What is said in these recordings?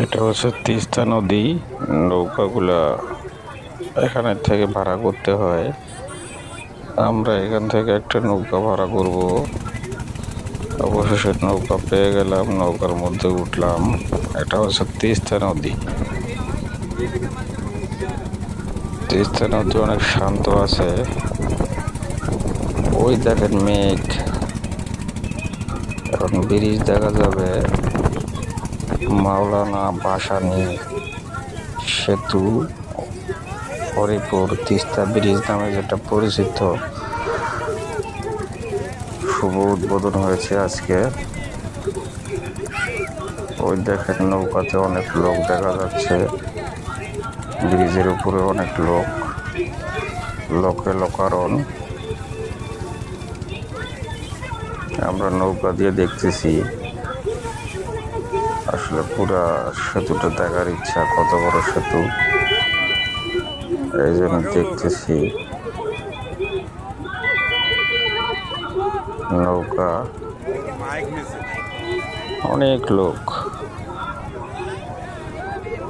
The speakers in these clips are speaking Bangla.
এটা হচ্ছে তিস্তা নদী। নৌকাগুলা এখানে থেকে ভাড়া করতে হয়। আমরা এখান থেকে একটা নৌকা ভাড়া করব। অবশেষে নৌকা পেয়ে গেলাম, নৌকার মধ্যে উঠলাম। এটা হচ্ছে তিস্তা নদী। তিস্তা নদী অনেক শান্ত আছে। ওই দেখেন মেঘ, এখন ব্রিজ দেখা যাবে, মাওলানা ভাসানী সেতু, হরিপুর তিস্তা ব্রিজ নামে যেটা পরিচিত, শুভ উদ্বোধন হয়েছে আজকে। ওই দেখেন নৌকাতে অনেক লোক দেখা যাচ্ছে, ব্রিজের উপরে অনেক লোক, লোকে লোকারণ। আমরা নৌকা দিয়ে দেখতেছি, আসলে পুরা সেতুটা দেখার ইচ্ছা, কত বড় সেতু, এই জন্য দেখতেছি। নৌকা, অনেক লোক,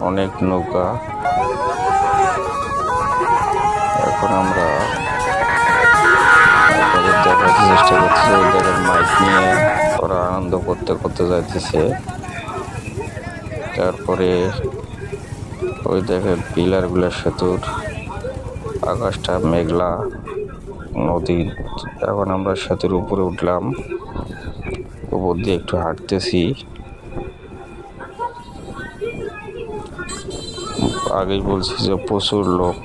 অনেক নৌকা। এখন আমরা আপনাদের দেখার চেষ্টা করছি। ওই দেখেন মাইক নিয়ে ওরা আনন্দ করতে করতে যাইতেছে। তারপরে ওই দেখেন পিলারগুলা সেতুর, আকাশটা মেঘলা, নদী। এখন আমরা সেতুর উপরে উঠলাম, উপর দিয়ে একটু হাঁটতেছি। আগেই বলছি যে প্রচুর লোক।